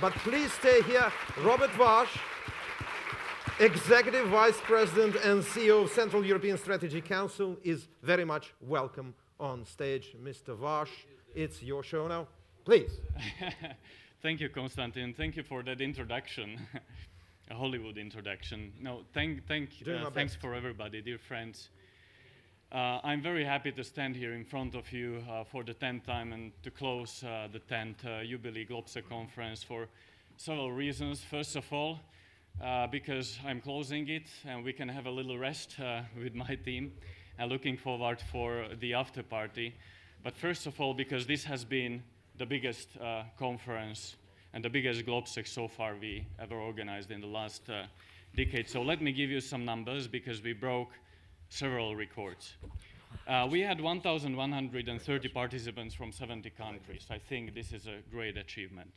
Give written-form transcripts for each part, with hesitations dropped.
But please stay here. Bert Vass, Executive Vice President and CEO of Central European Strategy Council, is very much welcome on stage. Mr. Vass, it's your show now. Please. Thank you, Konstantin. Thank you for that introduction, a Hollywood introduction. No, thanks for everybody, dear friends. I'm very happy to stand here in front of you for the 10th time and to close the 10th Jubilee GLOBSEC conference for several reasons. First of all, because I'm closing it and we can have a little rest with my team and looking forward for the after party. But first of all, because this has been the biggest conference and the biggest GLOBSEC so far we ever organized in the last decade. So let me give you some numbers because we broke several records. We had 1,130 participants from 70 countries. I think this is a great achievement.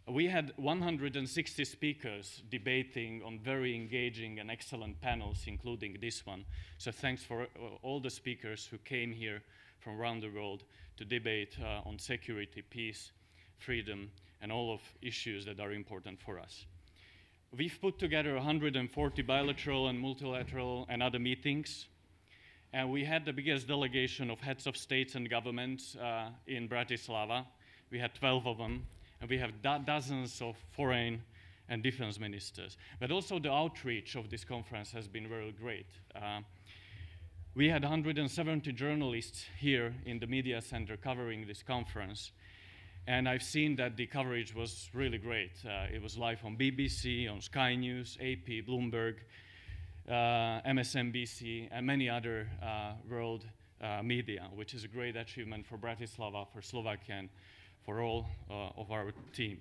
We had 160 speakers debating on very engaging and excellent panels, including this one. So thanks for all the speakers who came here from around the world to debate on security, peace, freedom, and all of issues that are important for us. We've put together 140 bilateral and multilateral and other meetings, and we had the biggest delegation of heads of states and governments in Bratislava. We had 12 of them, and we have dozens of foreign and defense ministers. But also the outreach of this conference has been very great. We had 170 journalists here in the media center covering this conference. And I've seen that the coverage was really great. It was live on BBC, on Sky News, AP, Bloomberg, MSNBC, and many other world media, which is a great achievement for Bratislava, for Slovakia, and for all of our team.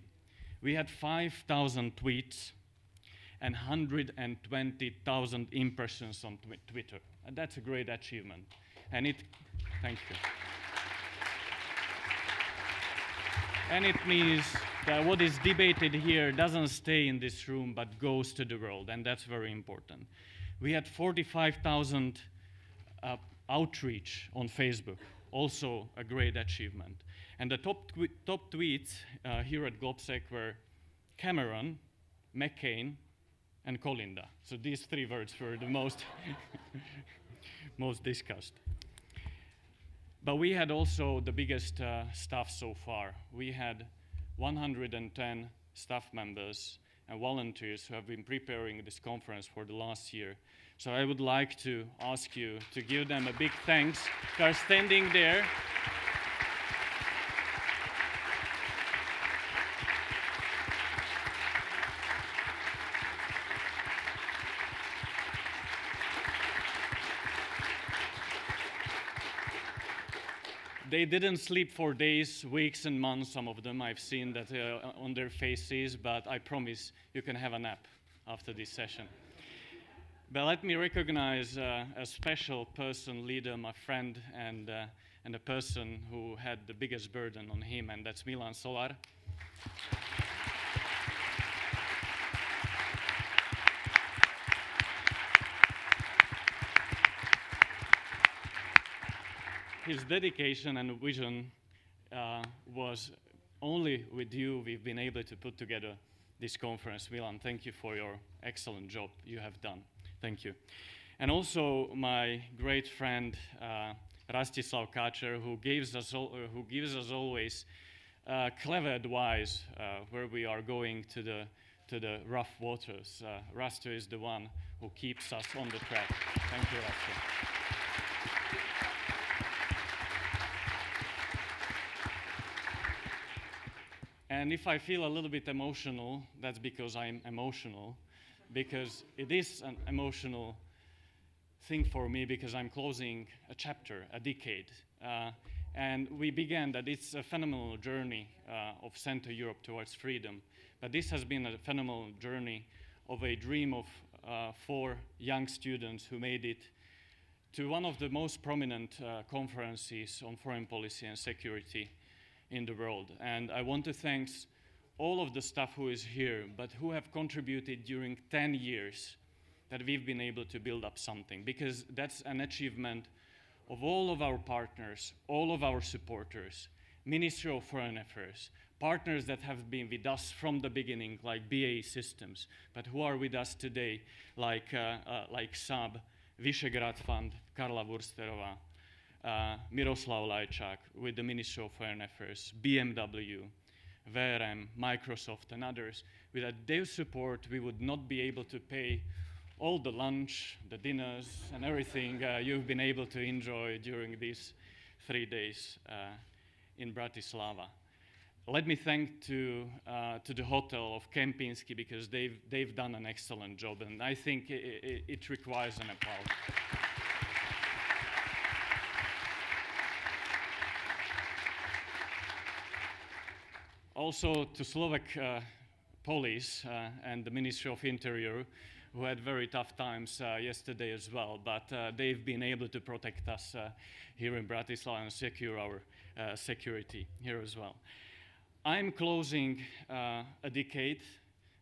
We had 5,000 tweets and 120,000 impressions on Twitter. And that's a great achievement. And thank you. And it means that what is debated here doesn't stay in this room, but goes to the world, and that's very important. We had 45,000 outreach on Facebook, also a great achievement. And the top tweets here at GLOBSEC were Cameron, McCain, and Kolinda. So these three words were the most discussed. But we had also the biggest staff so far. We had 110 staff members and volunteers who have been preparing this conference for the last year. So I would like to ask you to give them a big thanks. They are standing there. They didn't sleep for days, weeks, and months, some of them. I've seen that on their faces, but I promise you can have a nap after this session. But let me recognize a special person, leader, my friend, and a person who had the biggest burden on him, and that's Milan Solar. His dedication and vision was only with you we've been able to put together this conference. Milan, thank you for your excellent job you have done. Thank you. And also my great friend Rastislav Kacher, who gives us always clever advice where we are going to the rough waters. Rasto is the one who keeps us on the track. Thank you, Rasto. And if I feel a little bit emotional, that's because I'm emotional, because it is an emotional thing for me because I'm closing a chapter, a decade. And we began that it's a phenomenal journey of Central Europe towards freedom. But this has been a phenomenal journey of a dream of 4 young students who made it to one of the most prominent conferences on foreign policy and security in the world. And I want to thank all of the staff who is here, but who have contributed during 10 years that we've been able to build up something, because that's an achievement of all of our partners, all of our supporters, Ministry of Foreign Affairs, partners that have been with us from the beginning, like BAE Systems, but who are with us today, like Saab, Visegrad Fund, Karla Wursterova, Miroslav Lajčák with the Ministry of Foreign Affairs, BMW, VRM, Microsoft, and others. Without their support, we would not be able to pay all the lunch, the dinners, and everything you've been able to enjoy during these 3 days in Bratislava. Let me thank to the hotel of Kempinski, because they've done an excellent job, and I think it requires an applause. Also to Slovak police and the Ministry of Interior, who had very tough times yesterday as well, but they've been able to protect us here in Bratislava and secure our security here as well. I'm closing a decade,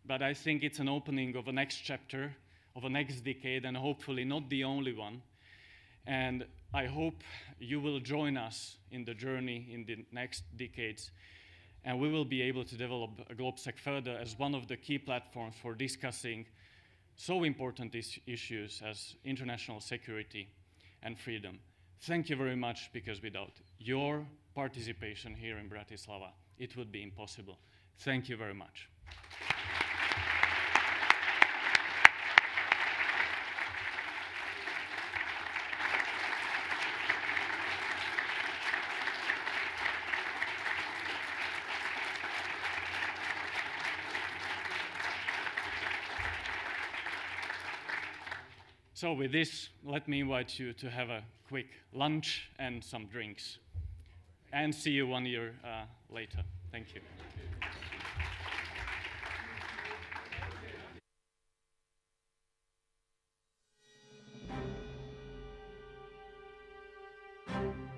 but I think it's an opening of a next chapter, of a next decade, and hopefully not the only one. And I hope you will join us in the journey in the next decades, and we will be able to develop GLOBSEC further as one of the key platforms for discussing so important issues as international security and freedom. Thank you very much, because without your participation here in Bratislava, it would be impossible. Thank you very much. So with this, let me invite you to have a quick lunch and some drinks. And see you 1 year later. Thank you.